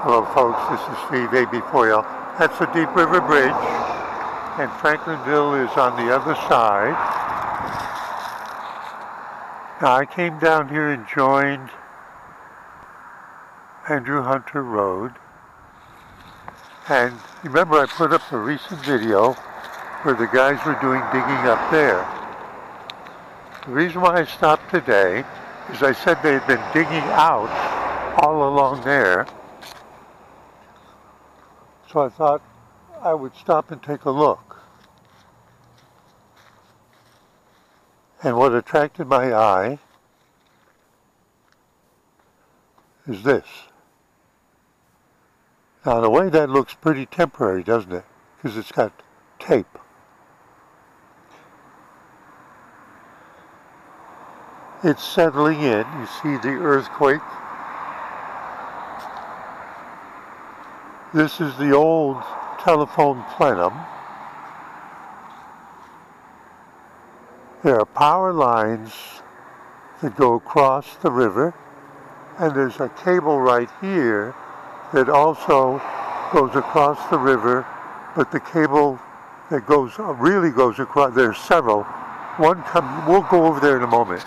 Hello folks, this is Steve AB4L. That's the Deep River Bridge, and Franklinville is on the other side. Now I came down here and joined Andrew Hunter Road, and remember I put up a recent video where the guys were doing digging up there. The reason why I stopped today is I said they had been digging out all along there. So I thought I would stop and take a look. And what attracted my eye is this. Now in a way that looks pretty temporary, doesn't it? Because it's got tape. It's settling in. You see the earthquake. This is the old telephone plenum. There are power lines that go across the river, and there's a cable right here that also goes across the river, but the cable that really goes across, there's several. We'll go over there in a moment.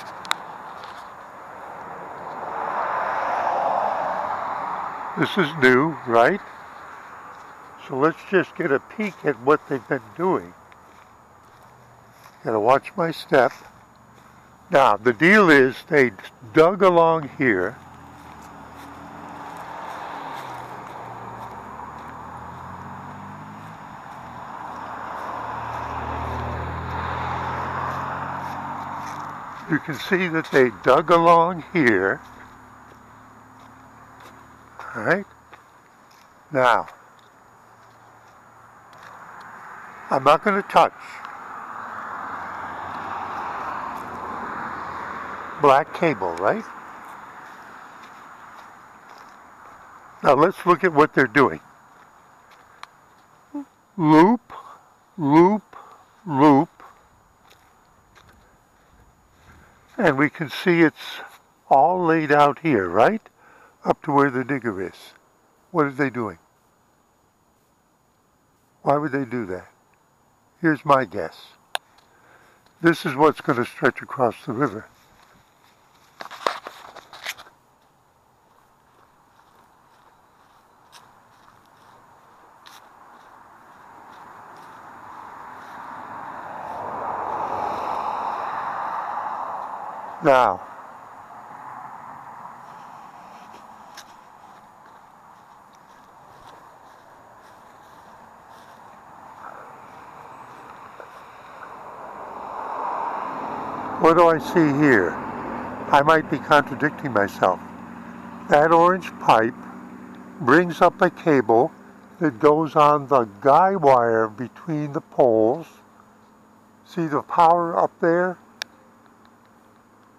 This is new, right? So let's just get a peek at what they've been doing. Gotta watch my step. Now, the deal is they dug along here. You can see that they dug along here. All right? Now, I'm not going to touch black cable, right? Now let's look at what they're doing. Loop, loop, loop. And we can see it's all laid out here, right? Up to where the digger is. What are they doing? Why would they do that? Here's my guess. This is what's going to stretch across the river. Now, what do I see here? I might be contradicting myself. That orange pipe brings up a cable that goes on the guy wire between the poles. See the power up there?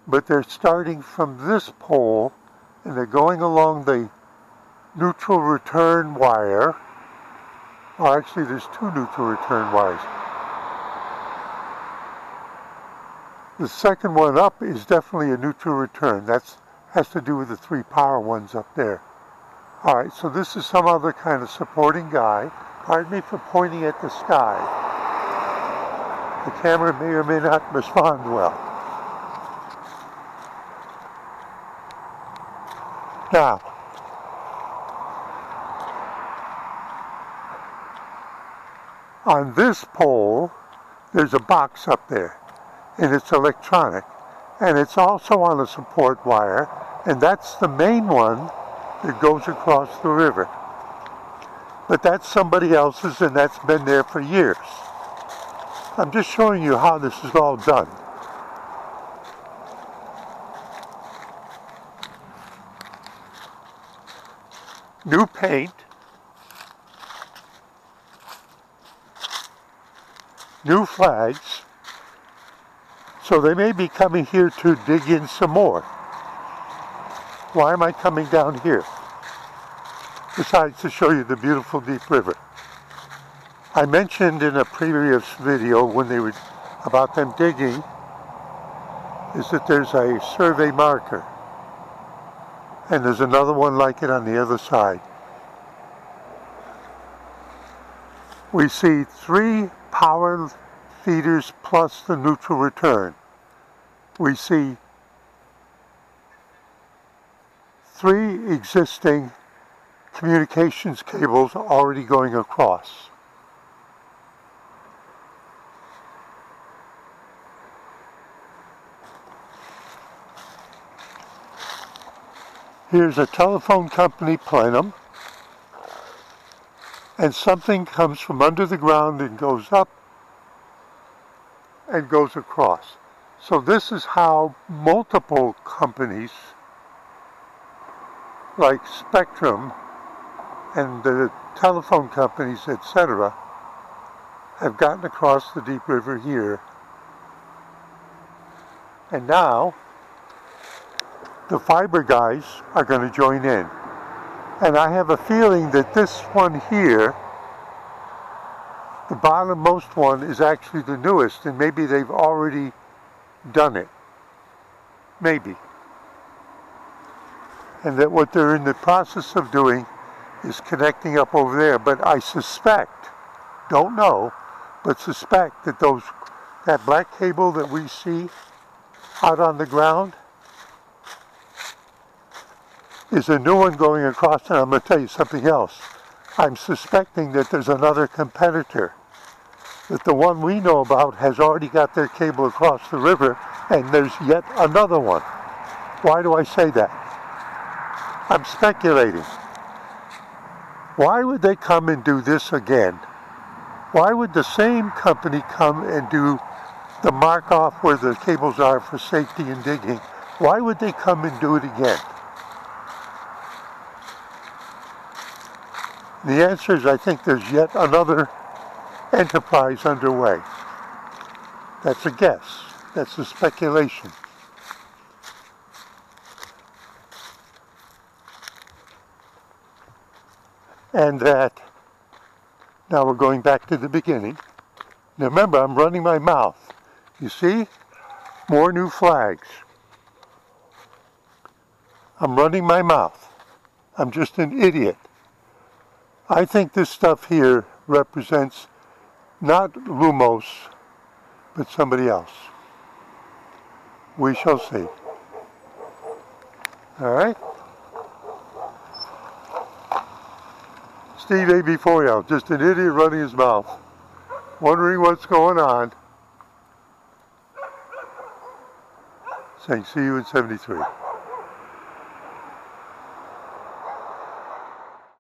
But they're starting from this pole and they're going along the neutral return wire. Or actually there's two neutral return wires. The second one up is definitely a neutral return. That has to do with the three power ones up there. Alright, so this is some other kind of supporting guy. Pardon me for pointing at the sky. The camera may or may not respond well. Now, on this pole, there's a box up there, and it's electronic, and it's also on a support wire, and that's the main one that goes across the river. But that's somebody else's, and that's been there for years. I'm just showing you how this is all done. New paint, new flags, so they may be coming here to dig in some more. Why am I coming down here? Besides to show you the beautiful deep river. I mentioned in a previous video when they were about them digging is that there's a survey marker. And there's another one like it on the other side. we see 3 power feeders plus the neutral return. We see 3 existing communications cables already going across. Here's a telephone company plenum, and something comes from under the ground and goes up and goes across. So this is how multiple companies like Spectrum and the telephone companies, etc., have gotten across the Deep River here. And now the fiber guys are going to join in. And I have a feeling that this one here, the bottommost one, is actually the newest, and maybe they've already done it. Maybe. And that what they're in the process of doing is connecting up over there. But I suspect, don't know, but suspect that that black cable that we see out on the ground is a new one going across. And I'm going to tell you something else. I'm suspecting that there's another competitor, that the one we know about has already got their cable across the river, and there's yet another one. Why do I say that? I'm speculating. Why would they come and do this again? Why would the same company come and do the mark off where the cables are for safety and digging? Why would they come and do it again? The answer is, I think there's yet another enterprise underway. That's a guess. That's a speculation. And that, now we're going back to the beginning. Now remember, I'm running my mouth. You see? More new flags. I'm running my mouth. I'm just an idiot. I think this stuff here represents not Lumos, but somebody else. We shall see. All right? Steve AB4L, just an idiot running his mouth, wondering what's going on. Saying see you in 73.